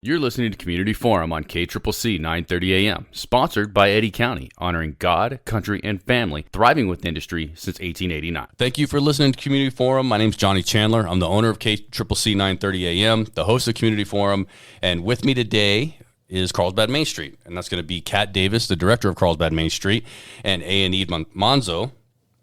You're listening to Community Forum on KCCC 930 AM, sponsored by Eddy County, honoring God, country, and family, thriving with industry since 1889. Thank you for listening to Community Forum. My name's Johnny Chandler. I'm the owner of KCCC 930 AM, the host of Community Forum, and with me today is Carlsbad Mainstreet, and that's going to be Kat Davis, the director of Carlsbad Mainstreet, and Enid Monzo,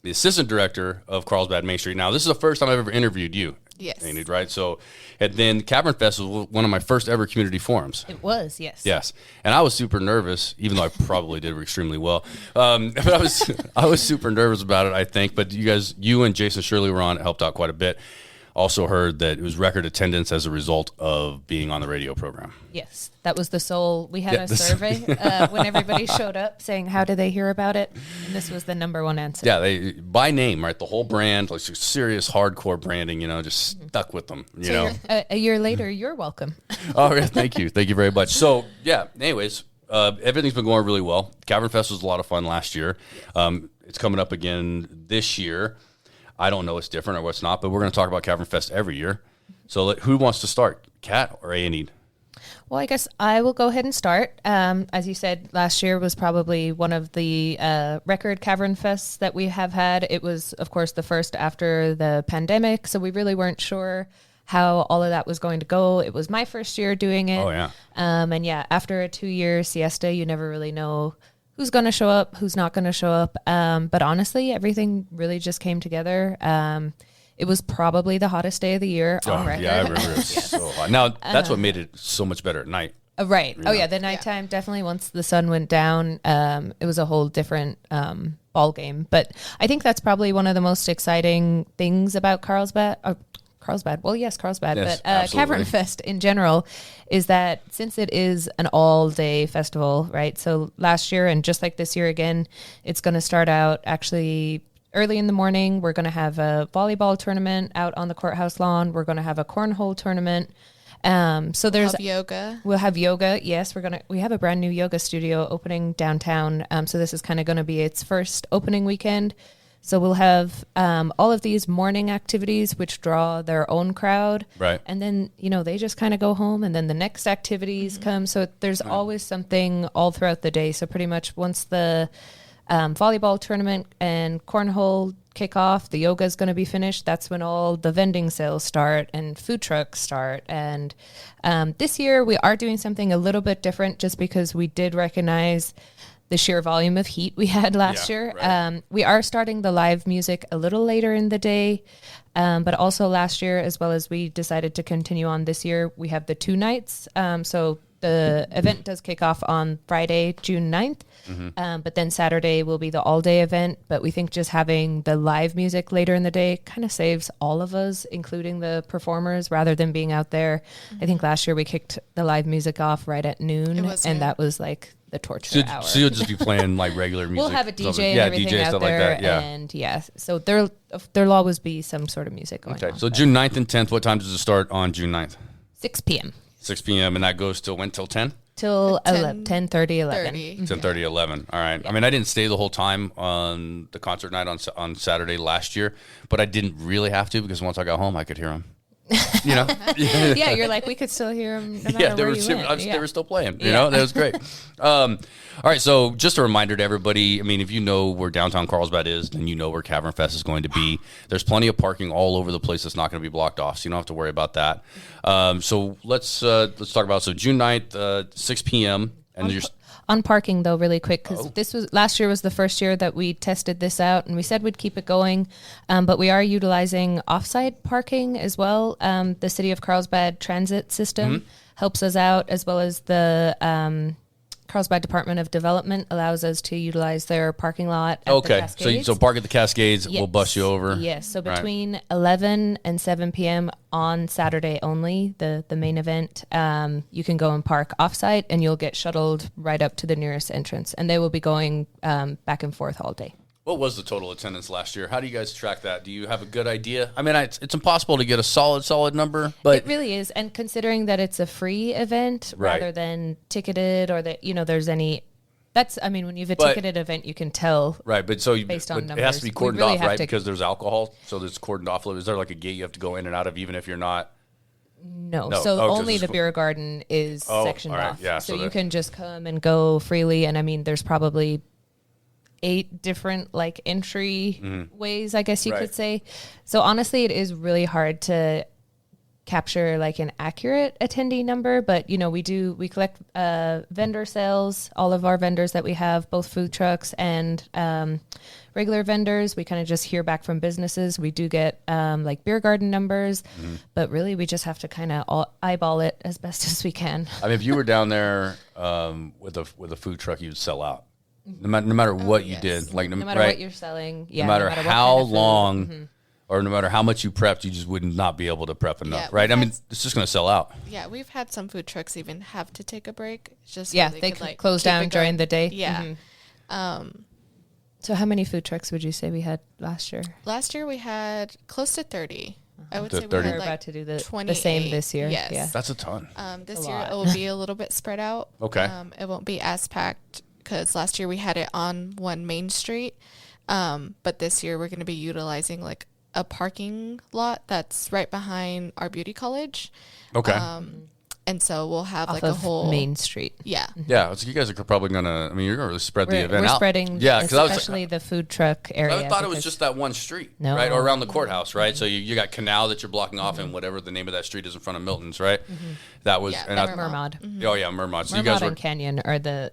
the assistant director of Carlsbad Mainstreet. Now, this is the first time I've ever interviewed you. Yes. Enid, right? So, and then CavernFest was one of my first ever community forums. It was, yes. Yes, and I was super nervous, even though I probably did extremely well. But I was super nervous about it, I think. But you and Jason Shirley were on. It helped out quite a bit. Also heard that it was record attendance as a result of being on the radio program. Yes, that was the sole. We had a survey when everybody showed up saying, how did they hear about it? And this was the number one answer. Yeah, they by name, right? The whole brand, like serious hardcore branding, just stuck with them, you know. A year later, you're welcome. Oh, yeah, thank you. Thank you very much. So, yeah, anyways, everything's been going really well. CavernFest was a lot of fun last year. It's coming up again this year. I don't know what's different or what's not, but we're going to talk about CavernFest every year. So who wants to start, Kat or Enid? Well, I guess I will go ahead and start. As you said, last year was probably one of the record CavernFests that we have had. It was, of course, the first after the pandemic, so we really weren't sure how all of that was going to go. It was my first year doing it. Oh, yeah. And yeah, after a 2-year siesta, you never really know who's going to show up, who's not going to show up. But honestly, everything really just came together. It was probably the hottest day of the year on record. Yeah, I remember it was so hot. Now, that's what made it so much better at night. Right. Oh, yeah, the nighttime, definitely once the sun went down, it was a whole different ball game. But I think that's probably one of the most exciting things about Carlsbad. Well, yes, Carlsbad, yes, but CavernFest in general is that since it is an all-day festival, right? So last year and just like this year again, it's going to start out actually early in the morning. We're going to have a volleyball tournament out on the courthouse lawn. We're going to have a cornhole tournament. So there's yoga. We'll have yoga. Yes, we have a brand new yoga studio opening downtown. So this is kind of going to be its first opening weekend. So we'll have all of these morning activities, which draw their own crowd. Right. And then, they just kind of go home and then the next activities come. So there's always something all throughout the day. So pretty much once the volleyball tournament and cornhole kick off, the yoga is going to be finished. That's when all the vending sales start and food trucks start. And this year we are doing something a little bit different just because we did recognize the sheer volume of heat we had last year. Right. We are starting the live music a little later in the day, but also last year, as well as we decided to continue on this year, we have the 2 nights. So the event does kick off on Friday, June 9th, but then Saturday will be the all-day event. But we think just having the live music later in the day kind of saves all of us, including the performers, rather than being out there. I think last year we kicked the live music off right at noon, and that was like the torture hour. So you'll just be playing like regular music. We'll have a DJ and everything DJ, out stuff there, like that, yeah. And so there'll always be some sort of music going on. So June 9th and 10th, what time does it start on June 9th? 6 p.m. 6 p.m. and that goes till when? Till 10? Till 10:30, 11. 10:30, 11. All right. Yeah. I mean, I didn't stay the whole time on the concert night on Saturday last year, but I didn't really have to because once I got home, I could hear them. Yeah, you're like, we could still hear them no matter where you went. They were still playing, that was great. All right, so just a reminder to everybody, I mean, if you know where downtown Carlsbad is, then you know where CavernFest is going to be. There's plenty of parking all over the place that's not going to be blocked off, so you don't have to worry about that. So let's talk about, June 9th, 6 p.m., and you're... On parking, though, really quick, because last year was the first year that we tested this out, and we said we'd keep it going, but we are utilizing off-site parking as well. The City of Carlsbad transit system helps us out, as well as the Carlsbad Department of Development allows us to utilize their parking lot at the Cascades. So park at the Cascades, we'll bus you over. Yes, so between 11 and 7 p.m. on Saturday only, the main event, you can go and park offsite, and you'll get shuttled right up to the nearest entrance, and they will be going back and forth all day. What was the total attendance last year? How do you guys track that? Do you have a good idea? I mean, it's impossible to get a solid number, but it really is. And considering that it's a free event rather than ticketed, or that there's any. When you have a ticketed event, you can tell. Right, but based on numbers, it has to be cordoned off, right? Because there's alcohol, so there's cordoned off. Is there like a gate you have to go in and out of, even if you're not? No. No. So Oh, 'cause only it's the beer garden is sectioned all right. off. Yeah, so so you can just come and go freely. And I mean, there's probably 8 different like entry ways, I guess you Right. could say. So honestly, it is really hard to capture like an accurate attendee number, but we collect vendor sales. All of our vendors that we have, both food trucks and regular vendors, we kind of just hear back from businesses. We do get like beer garden numbers, but really we just have to kind of eyeball it as best as we can. I mean, if you were down there with a food truck, you'd sell out. No matter what you did, like No matter what you're selling, no matter what how kind of food. long, or no matter how much you prepped, you just would not be able to prep enough, Yeah, right? I we've mean, it's just going to sell out. Yeah, we've had some food trucks even have to take a break. Just so They could, like, close keep down it during going. the day. Yeah. So how many food trucks would you say we had last year? Last year we had close to 30. I would To say 30. we We're had like about to do the 28. same this year. Yes. Yeah. That's a ton. This A year lot. it will be a little bit spread out. Okay. It won't be as packed because last year we had it on one Main Street. But this year we're going to be utilizing like a parking lot that's right behind our beauty college. Okay. And so we'll have Off like of a whole Main Street. Yeah. Yeah, so you guys are probably gonna. I mean, you're gonna really spread the event We're out. spreading, Yeah, because I was. especially the food truck area. I thought it was because- just that one street, No. right, or around the courthouse, right? So you got Canal that you're blocking off, and whatever the name of that street is in front of Milton's, right? That was, Yeah, and I, Mermod. Mermod. oh yeah, Mermod. So you Mermod guys were. and Canyon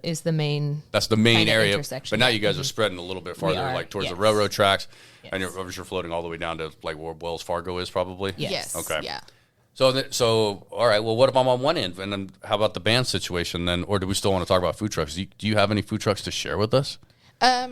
is the main. That's the main kind of area, intersection, but now yeah. you guys are spreading a little bit farther, are, like towards the yes. railroad tracks, and Yes. you're floating all the way down to like where Wells Fargo is, probably. Yes. Yes. Okay. Yeah. So all right. Well, what if I'm on one end, and then how about the band situation then, or do we still want to talk about food trucks? Do you have any food trucks to share with us?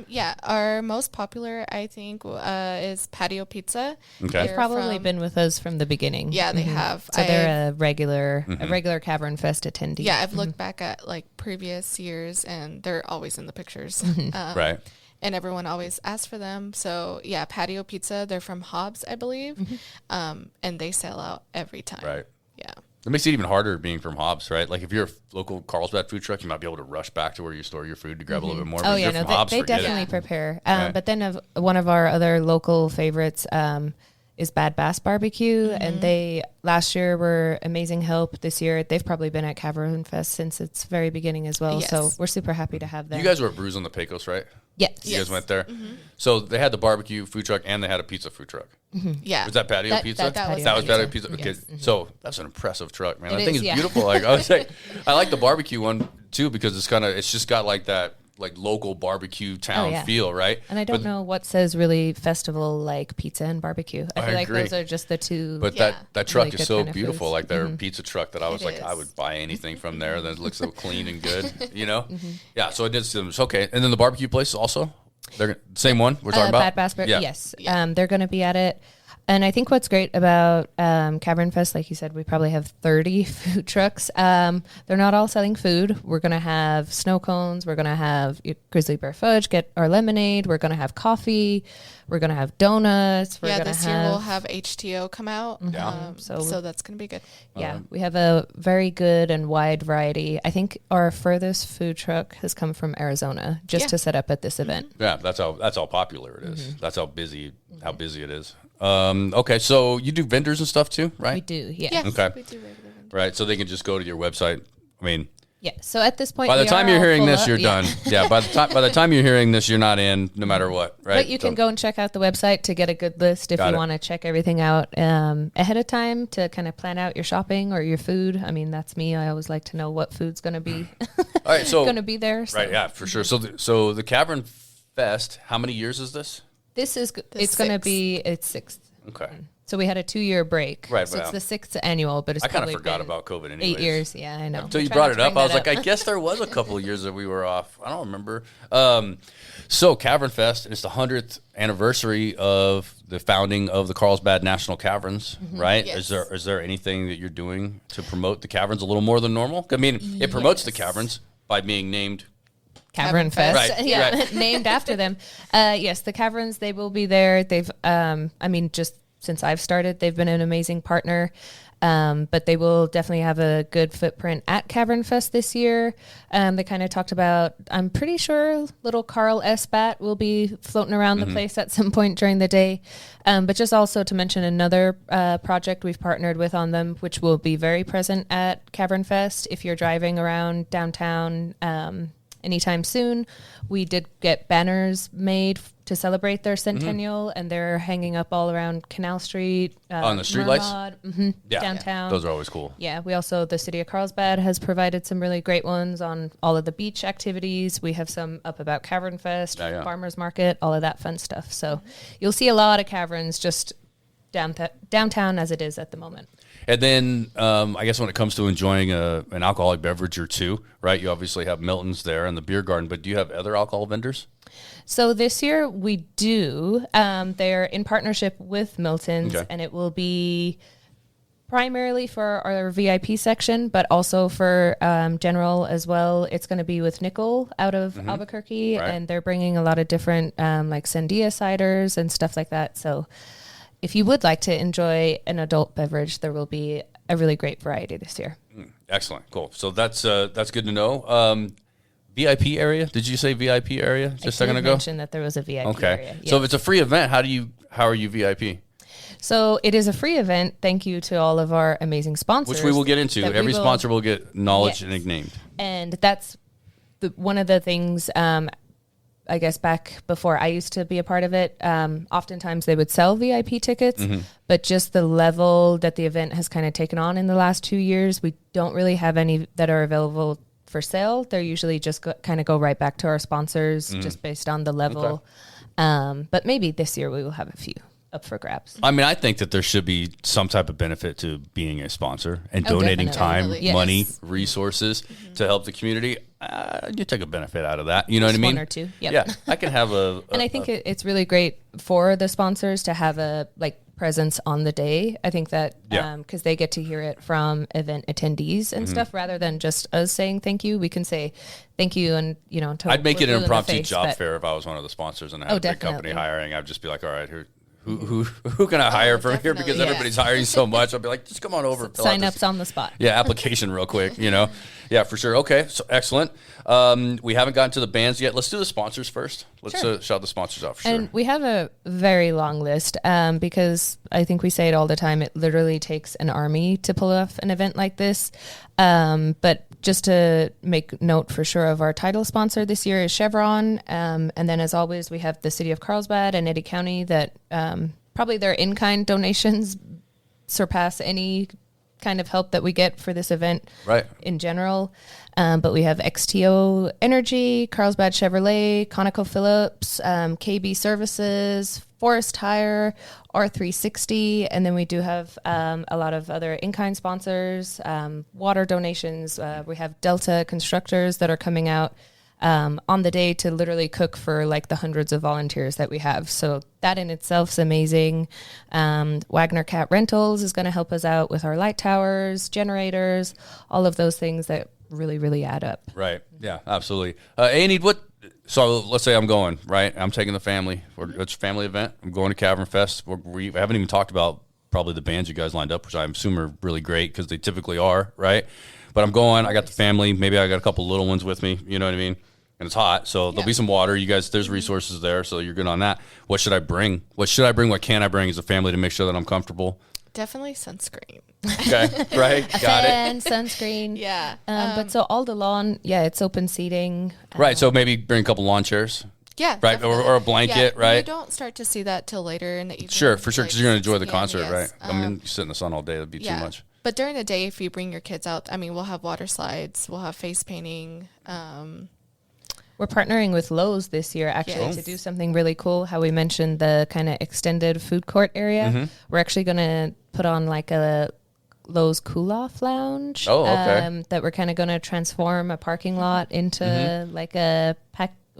Yeah, our most popular, I think, is Patio Pizza. Okay. They're They've probably from- been with us from the beginning. Yeah, they have. So they're a regular CavernFest attendee. Yeah, I've looked back at like previous years, and they're always in the pictures. Right. And everyone always asks for them. So yeah, Patio Pizza. They're from Hobbs, I believe, and they sell out every time. Right. Yeah. It makes it even harder being from Hobbs, right? Like if you're a local Carlsbad food truck, you might be able to rush back to where you store your food to grab a little bit more. But Oh if yeah, you're no, from Hobbs, they forget it. definitely prepare. Right. But then one of our other local favorites is Bad Bass Barbecue, and they last year were amazing help. This year they've probably been at CavernFest since its very beginning as well. Yes. So we're super happy to have them. You guys were at Brews on the Pecos, right? yes, You guys went there. So they had the barbecue food truck and they had a pizza food truck. Yeah. Was that patio pizza? that's patio That was patio pizza. pizza. Okay, Yes. so that's an impressive truck, man. It That thing is, is yeah. beautiful. Like I was like, I like the barbecue one too because it's just got like that like local barbecue town yeah. feel, right? And I don't know what says really festival like pizza and barbecue. I feel like agree. those are just the two. But Yeah. that truck Really is good so kind of beautiful, foods. like their pizza truck that I was It like, I is. would buy anything from there. That looks so clean and good, you know? Yeah, so I did see them. It's okay. And then the barbecue place also? They're same one we're talking about? Bad Bass Barbecue. Yeah. Yes, they're going to be at it. And I think what's great about CavernFest, like you said, we probably have 30 food trucks. They're not all selling food. We're going to have snow cones. We're going to have grizzly bear fudge, get our lemonade. We're going to have coffee. We're going to have donuts. We're Yeah, gonna this year we'll have HTO come out. Yeah. So that's going to be good. Yeah, we have a very good and wide variety. I think our furthest food truck has come from Arizona just Yeah. to set up at this event. Yeah, that's how popular it is. That's how busy it is. Okay, so you do vendors and stuff too, right? We do, yeah. Yeah. Okay. We do regular vendors. Right, so they can just go to your website. I mean, Yeah, so at this point, by the we time are you're all hearing full this, up. you're Yeah. done. Yeah, by the time you're hearing this, you're not in, no matter what, right? But you can go and check out the website to get a good list if Got you it. want to check everything out ahead of time to kind of plan out your shopping or your food. I mean, that's me. I always like to know what food's going to be All right, so going to be there. So. right, yeah, for sure. So the Cavern Fest, how many years is this? This is The it's going to sixth. be its 6th. Okay. So we had a 2-year break. Right, So wow. it's the 6th annual, but it's I kind of probably forgot been about COVID anyways. 8 years. Yeah, I know. Until you Try brought not it to up, bring I was that like, up. I guess there was a couple of years that we were off. I don't remember. So CavernFest, and it's the 100th anniversary of the founding of the Carlsbad National Caverns, right? Yes. Is there anything that you're doing to promote the caverns a little more than normal? I mean, it promotes the Yes. caverns by being named. CavernFest. Right, Yeah, right. named after them. Yes, the Caverns, they will be there. They've, I mean, just since I've started, they've been an amazing partner. But they will definitely have a good footprint at CavernFest this year. They kind of talked about, I'm pretty sure little Carl S. Bat will be floating around the place at some point during the day. But just also to mention another project we've partnered with on them, which will be very present at CavernFest. If you're driving around downtown anytime soon, we did get banners made to celebrate their centennial, and they're hanging up all around Canal Street. On the street lights? Downtown. Those are always cool. Yeah, we also, the city of Carlsbad has provided some really great ones on all of the beach activities. We have some up about CavernFest, Farmers Market, all of that fun stuff. So you'll see a lot of caverns just downtown as it is at the moment. And then I guess when it comes to enjoying an alcoholic beverage or two, right, you obviously have Milton's there and the beer garden, but do you have other alcohol vendors? So this year we do. They're in partnership with Milton's, and it will be primarily for our VIP section, but also for general as well. It's going to be with Nickel out of Albuquerque, and they're bringing a lot of different like Sandia ciders and stuff like that. So if you would like to enjoy an adult beverage, there will be a really great variety this year. Excellent. Cool. So that's good to know. VIP area? Did you say VIP area just a second ago? I mentioned that there was a VIP area. Yes. So if it's a free event, how are you VIP? So it is a free event. Thank you to all of our amazing sponsors. Which we will get into. Every sponsor will get acknowledged and named. And that's one of the things, I guess back before I used to be a part of it, oftentimes they would sell VIP tickets, but just the level that the event has kind of taken on in the last 2 years, we don't really have any that are available for sale. They're usually just kind of go right back to our sponsors just based on the level. Okay. But maybe this year we will have a few up for grabs. I mean, I think that there should be some type of benefit to being a sponsor and donating definitely. time, money, resources to help the community. You take a benefit out of that. You know what I mean? One or two. Yep. Yeah. I can have and I think it's really great for the sponsors to have a presence on the day. I think that because they get to hear it from event attendees and stuff rather than just us saying thank you. We can say thank you and, I'd make it an impromptu job fair if I was one of the sponsors and I had a big company hiring. I'd just be like, all right, here. Who can I hire from here? Because everybody's hiring so much. I'll be like, just come on over. Sign ups on the spot. Yeah, application real quick, Yeah, for sure. Okay, so excellent. We haven't gotten to the bands yet. Let's do the sponsors first. Let's shout the sponsors out for sure. And we have a very long list because I think we say it all the time. It literally takes an army to pull off an event like this. But just to make note for sure of our title sponsor this year is Chevron. And then as always, we have the city of Carlsbad and Eddy County that probably their in-kind donations surpass any kind of help that we get for this event in general. But we have XTO Energy, Carlsbad Chevrolet, ConocoPhillips, KB Services, Forest Tire, R360, and then we do have a lot of other in-kind sponsors, water donations. We have Delta Constructors that are coming out on the day to literally cook for the hundreds of volunteers that we have. So that in itself is amazing. Wagner Cat Rentals is going to help us out with our light towers, generators, all of those things that really, really add up. Right. Yeah, absolutely. Annie, so let's say I'm going, right? I'm taking the family. It's a family event. I'm going to CavernFest. We haven't even talked about probably the bands you guys lined up, which I assume are really great because they typically are, right? But I'm going. I got the family. Maybe I got a couple little ones with me. You know what I mean? And it's hot, so there'll be some water. You guys, there's resources there, so you're good on that. What should I bring? What can I bring as a family to make sure that I'm comfortable? Definitely sunscreen. Okay, right, got it. Sunscreen. Yeah. But so all the lawn, it's open seating. Right, so maybe bring a couple lawn chairs. Yeah. Right, or a blanket, right? You don't start to see that till later in the evening. Sure, for sure, because you're going to enjoy the concert, right? I mean, you sit in the sun all day, that'd be too much. But during the day, if you bring your kids out, we'll have water slides, we'll have face painting. We're partnering with Lowe's this year, actually, to do something really cool. How we mentioned the kind of extended food court area. We're actually going to put on a Lowe's cool-off lounge. Oh, okay. That we're kind of going to transform a parking lot into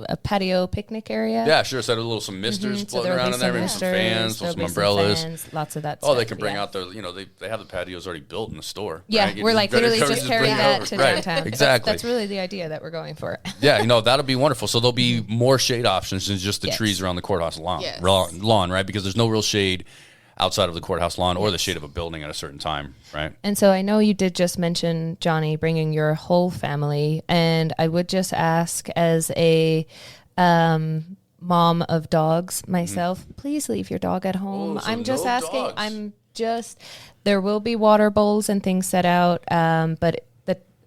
a patio picnic area. Yeah, sure. So some misters floating around in there, maybe some fans, some umbrellas. Lots of that stuff. They can bring out they have the patios already built in the store. Yeah, right? we're literally just carrying that to downtown. Exactly. That's really the idea that we're going for. Yeah, that'll be wonderful. So there'll be more shade options than just the trees around the courthouse lawn, right? Because there's no real shade outside of the courthouse lawn or the shade of a building at a certain time, right? And so I know you did just mention, Johnny, bringing your whole family. And I would just ask, as a mom of dogs myself, please leave your dog at home. So I'm just no asking. dogs. There will be water bowls and things set out. But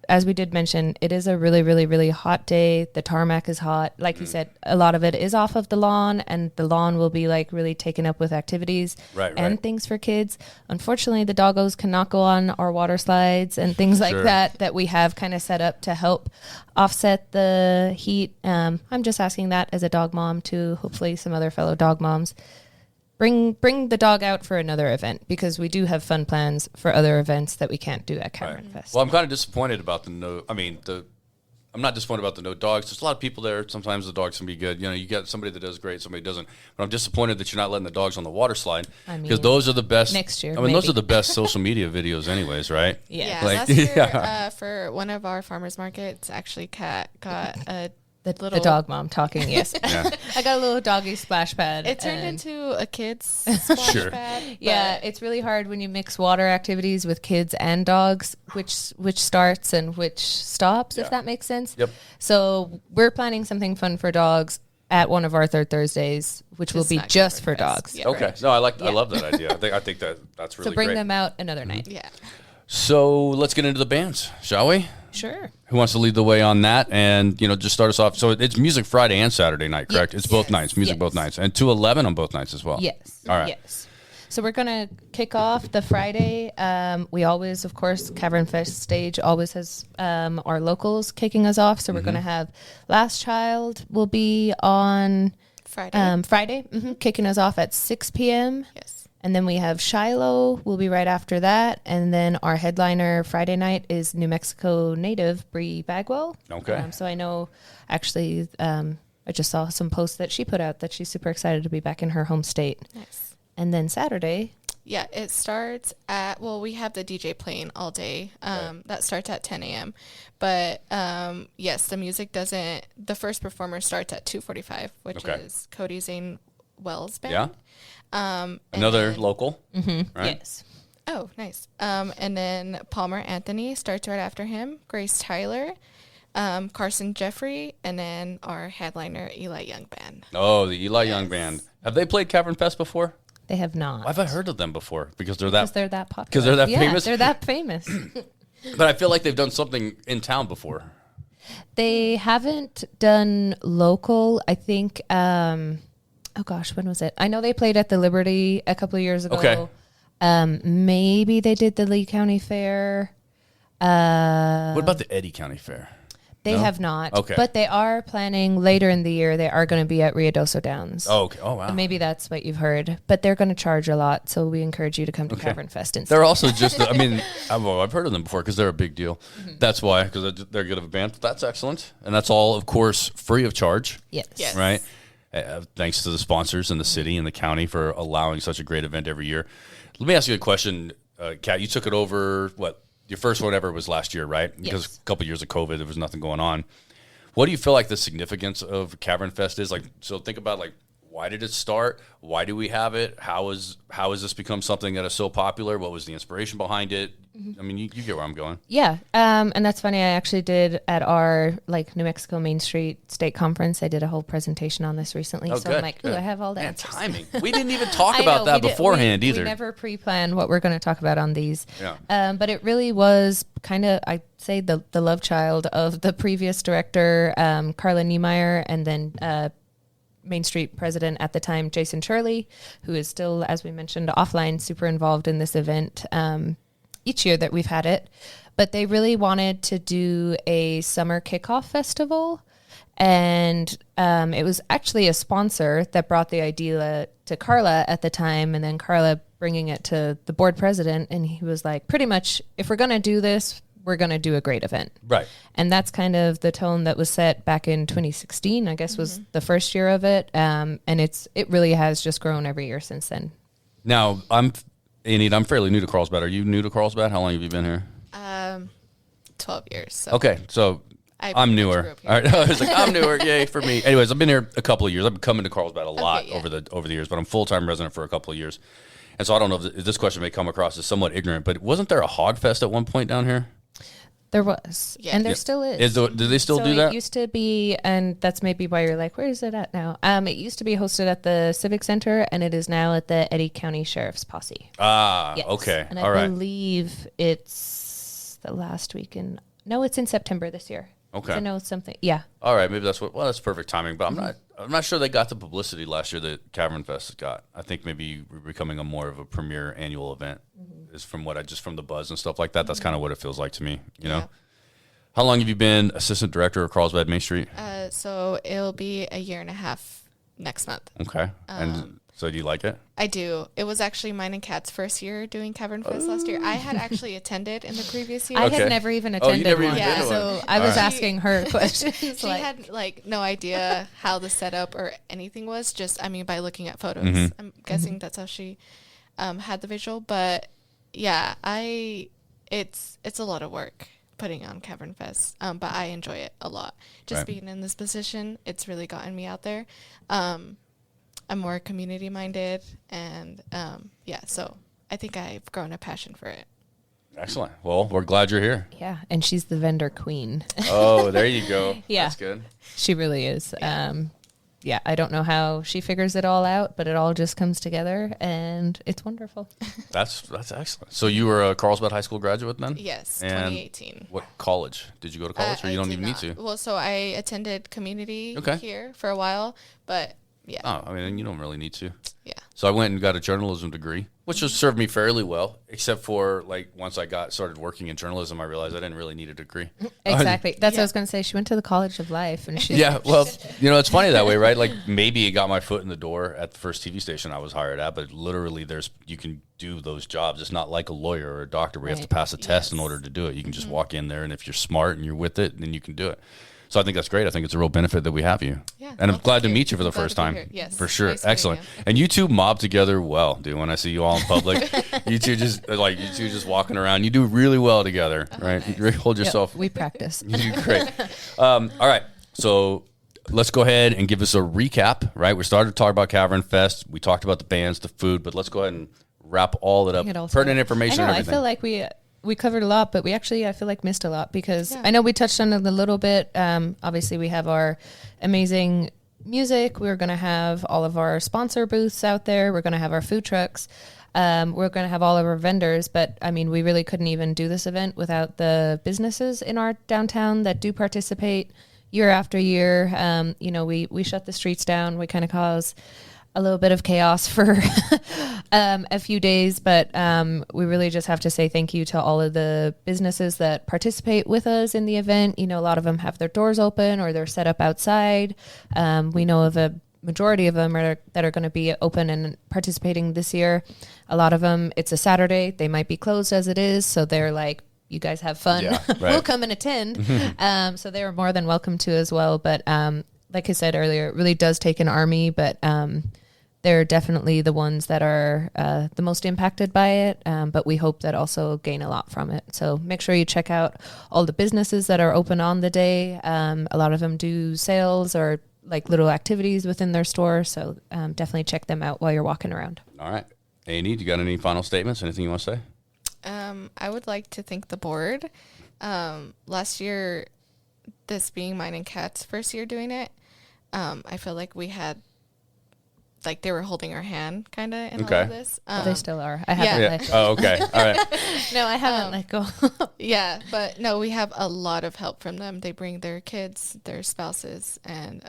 as we did mention, it is a really, really, really hot day. The tarmac is hot. Like you said, a lot of it is off of the lawn, and the lawn will be like really taken up with activities and things for kids. Unfortunately, the doggos cannot go on our water slides and things like that we have kind of set up to help offset the heat. I'm just asking that as a dog mom to hopefully some other fellow dog moms. Bring the dog out for another event, because we do have fun plans for other events that we can't do at CavernFest. Well, I'm kind of disappointed about I'm not disappointed about the no dogs. There's a lot of people there. Sometimes the dogs can be good. You know, you got somebody that does great, somebody doesn't. But I'm disappointed that you're not letting the dogs on the water slide, because those are the best. Next year, those are the best social media videos anyways, right? Yeah. Like, Last year, for one of our farmers markets, actually, Kat got a the dog mom talking, yes. I got a little doggy splash pad. It turned into a kid's splash pad. Yeah, it's really hard when you mix water activities with kids and dogs, which starts and which stops, if that makes sense. Yep. So we're planning something fun for dogs at one of our Third Thursdays, which will be just for dogs. Yeah, okay. Right. No, I love that idea. I think that's really great. So bring great. them out another night. Yeah. So let's get into the bands, shall we? Sure. Who wants to lead the way on that? And, just start us off. So it's music Friday and Saturday night, correct? Yes. It's both nights, music both nights. And 2-11 on both nights as well. Yes. All right. Yes. So we're going to kick off the Friday. We always, of course, CavernFest stage always has our locals kicking us off. So we're going to have Last Child will be on Friday, kicking us off at 6 p.m. Yes. And then we have Shiloh will be right after that. And then our headliner Friday night is New Mexico native Bree Bagwell. Okay. So I know, actually, I just saw some posts that she put out that she's super excited to be back in her home state. Nice. And then Saturday. Yeah, it starts at, we have the DJ playing all day. That starts at 10 a.m. But, yes, the music doesn't, the first performer starts at 2:45, which is Cody Zane Wells' band. Yeah. Another local. Right? Yes. Oh, nice. And then Palmer Anthony starts right after him. Grace Tyler, Carson Jeffrey, and then our headliner Eli Young Band. Oh, the Eli Young Band. Have they played CavernFest before? They have not. Why have I heard of them before? Because they're that popular. Because they're that famous? They're that famous. But I feel like they've done something in town before. They haven't done local. I think... oh gosh, when was it? I know they played at the Liberty a couple of years ago. Okay. Maybe they did the Lee County Fair. What about the Eddy County Fair? They have not. Okay. But they are planning later in the year. They are going to be at Ruidoso Downs. Oh, okay. Oh, wow. Maybe that's what you've heard. But they're going to charge a lot, so we encourage you to come to CavernFest instead. They're also just, I've heard of them before because they're a big deal. That's why, because they're good of a band. That's excellent. And that's all, of course, free of charge. Yes. Right? Thanks to the sponsors in the city and the county for allowing such a great event every year. Let me ask you a question, Kat. You took it over, your first one ever was last year, right? Because a couple of years of COVID, there was nothing going on. What do you feel like the significance of CavernFest is? So think about, why did it start? Why do we have it? How has this become something that is so popular? What was the inspiration behind it? I mean, you get where I'm going. Yeah, and that's funny. I actually did at our New Mexico Mainstreet State Conference. I did a whole presentation on this recently. Oh, so good, I'm like, ooh, I have all the answers. Timing. We didn't even talk about that beforehand either. We never pre-planned what we're going to talk about on these. Yeah. But it really was kind of, I'd say, the love child of the previous director, Carla Niemeyer, and then Mainstreet president at the time, Jason Shirley, who is still, as we mentioned, offline, super involved in this event each year that we've had it. But they really wanted to do a summer kickoff festival. And it was actually a sponsor that brought the idea to Carla at the time, and then Carla bringing it to the board president. And he was like, pretty much, if we're going to do this, we're going to do a great event. Right. And that's kind of the tone that was set back in 2016, I guess was the first year of it. And it really has just grown every year since then. Now, I'm fairly new to Carlsbad. Are you new to Carlsbad? How long have you been here? 12 years. So Okay, so I'm newer. All right, I was I'm newer. Yay for me. Anyways, I've been here a couple of years. I've been coming to Carlsbad a lot over the years, but I'm full-time resident for a couple of years. And so I don't know if this question may come across as somewhat ignorant, but wasn't there a hog fest at one point down here? There was, and there still is. Do they still do that? It used to be, and that's maybe why you're like, where is it at now? It used to be hosted at the Civic Center, and it is now at the Eddy County Sheriff's Posse. Yes. Okay. And I believe it's the last week it's in September this year. Okay. I know something. Yeah. All right. Maybe that's perfect timing, but I'm not sure they got the publicity last year that CavernFest got. I think maybe we're becoming more of a premier annual event. Is from from the buzz and stuff like that. That's kind of what it feels like to me, you know? How long have you been assistant director of Carlsbad Mainstreet? So it'll be a year and a half next month. Okay. And so do you like it? I do. It was actually mine and Kat's first year doing CavernFest last year. I had actually attended in the previous year. I had never even attended one. been to So I was asking her questions. She had no idea how the setup or anything was. Just, by looking at photos. I'm guessing that's how she had the visual. But yeah, it's a lot of work putting on CavernFest, but I enjoy it a lot. Just being in this position, it's really gotten me out there. I'm more community minded, and so I think I've grown a passion for it. Excellent. Well, we're glad you're here. Yeah, and she's the vendor queen. Oh, there you go. Yeah, that's good. She really is. Yeah, I don't know how she figures it all out, but it all just comes together, and it's wonderful. That's excellent. So you were a Carlsbad High School graduate then? Yes, and 2018. What college? Did you go to college, or you don't even need to? Well, so I attended community here for a while, but yeah. Oh, you don't really need to. Yeah. So I went and got a journalism degree, which has served me fairly well, except for once I started working in journalism, I realized I didn't really need a degree. Exactly. That's what I was going to say. She went to the College of Life, and she. Yeah. Well, it's funny that way, right? Maybe it got my foot in the door at the first TV station I was hired at, but literally you can do those jobs. It's not like a lawyer or a doctor where you have to pass a test in order to do it. You can just walk in there, and if you're smart and you're with it, then you can do it. So I think that's great. I think it's a real benefit that we have you. Yeah, and I'm glad to meet you for the first time. Yes. For sure. Nice excellent. And you two mob together well, dude. When I see you all in public, you two just walking around. You do really well together, right? Nice. You hold yourself. We practice. You do great. All right. So let's go ahead and give us a recap, right? We started to talk about CavernFest. We talked about the bands, the food, but let's go ahead and wrap all it up. Pertinent information and everything. I feel like we covered a lot, but we actually, I feel like, missed a lot because I know we touched on it a little bit. Obviously, we have our amazing music. We're going to have all of our sponsor booths out there. We're going to have our food trucks. We're going to have all of our vendors. But, we really couldn't even do this event without the businesses in our downtown that do participate year after year. We shut the streets down. We kind of cause a little bit of chaos for a few days, but we really just have to say thank you to all of the businesses that participate with us in the event. A lot of them have their doors open or they're set up outside. We know of a majority of them that are going to be open and participating this year. A lot of them, it's a Saturday. They might be closed as it is, so they're like, you guys have fun. Yeah, right. We'll come and attend. So they're more than welcome to as well. But like I said earlier, it really does take an army, but they're definitely the ones that are the most impacted by it, but we hope that also gain a lot from it. So make sure you check out all the businesses that are open on the day. A lot of them do sales or little activities within their store, so definitely check them out while you're walking around. All right. Annie, do you got any final statements? Anything you want to say? I would like to thank the board. Last year, this being mine and Kat's first year doing it, I feel like we had they were holding our hand kind of in all of this. They still are. I haven't Oh, okay. All right. No, I haven't let go. Yeah, but no, we have a lot of help from them. They bring their kids, their spouses, and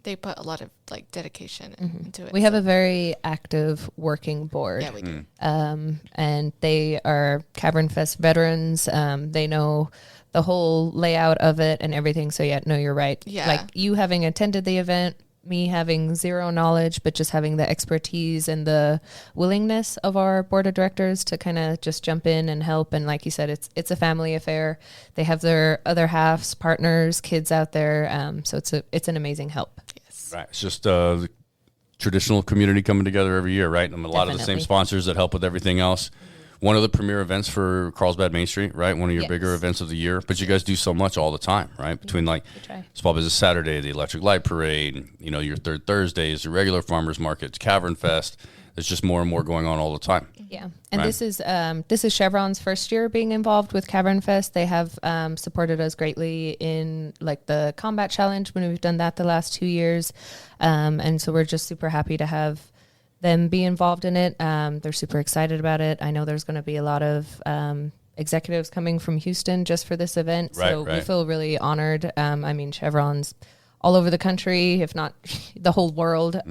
they put a lot of dedication into it. We have a very active working board. Yeah, we do. And they are CavernFest veterans. They know the whole layout of it and everything. So no, you're right. Yeah. You having attended the event, me having zero knowledge, but just having the expertise and the willingness of our board of directors to kind of just jump in and help. And like you said, it's a family affair. They have their other halves, partners, kids out there. So it's an amazing help. Yes. Right. It's just the traditional community coming together every year, right? And a lot of the same sponsors that help with everything else. One of the premier events for Carlsbad Mainstreet, right? One of your bigger events of the year. But you guys do so much all the time, right? Between Small Business Saturday, the Electric Light Parade, your third Thursdays, the regular farmers markets, CavernFest. It's just more and more going on all the time. Yeah, and this is Chevron's first year being involved with CavernFest. They have supported us greatly in like the combat challenge when we've done that the last 2 years, and so we're just super happy to have them be involved in it. They're super excited about it. I know there's going to be a lot of executives coming from Houston just for this event, so we feel really honored. I mean, Chevron's all over the country, if not the whole world.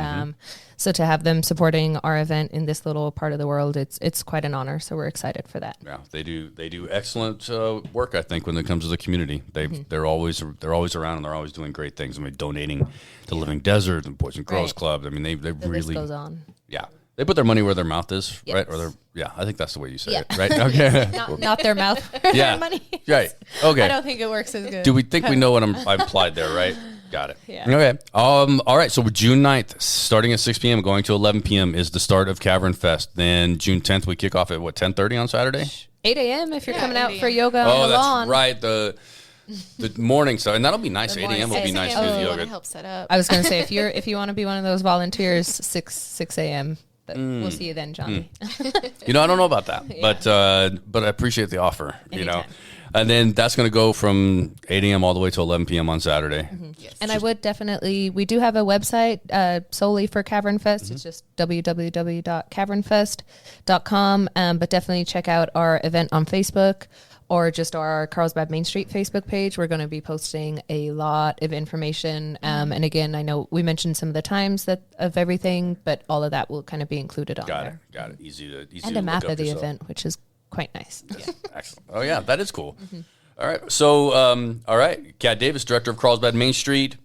So to have them supporting our event in this little part of the world, it's quite an honor. So we're excited for that. Yeah, they do excellent work. I think when it comes to the community, they're always around and they're always doing great things. I mean, donating to Living Desert and Boys and Girls Club. I mean, they the really list goes on. Yeah, they put their money where their mouth is, right? Or I think that's the way you say it, right? Okay, not their mouth. Yeah, their money. Right. Okay. I don't think it works as good. Do we think we know what I implied there, right? Got it. Yeah. Okay. All right. So June 9th, starting at 6 p.m., going to 11 p.m. is the start of CavernFest. Then June 10th, we kick off at 10:30 on Saturday? 8 a.m. if you're coming out for yoga on the that's lawn. Right. The morning stuff, and that'll be nice. 8 a.m. will be nice to do yoga. Help set up. I was going to say if you want to be one of those volunteers, 6 a.m. But we'll see you then, Johnny. I don't know about that, but I appreciate the offer. Anytime. And then that's going to go from 8 a.m. all the way to 11 p.m. on Saturday. Yes. And I would definitely, we do have a website solely for CavernFest. It's just www.cavernfest.com. But definitely check out our event on Facebook or just our Carlsbad Mainstreet Facebook page. We're going to be posting a lot of information. And again, I know we mentioned some of the times of everything, but all of that will kind of be included on there. Got it. Easy to and a map of the event, which is quite nice. Yeah. Excellent. Oh, yeah, that is cool. All right. So, all right. Kat Davis, Director of Carlsbad Mainstreet.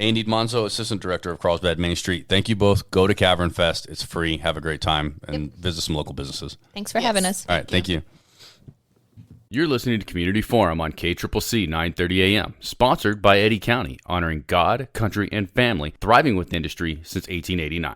Andy Monzo, Assistant Director of Carlsbad Mainstreet. Thank you both. Go to CavernFest. It's free. Have a great time and visit some local businesses. Thanks for having us. All right. Thank you. You're listening to Community Forum on KCCC 930 AM, sponsored by Eddy County, honoring God, country, and family, thriving with industry since 1889.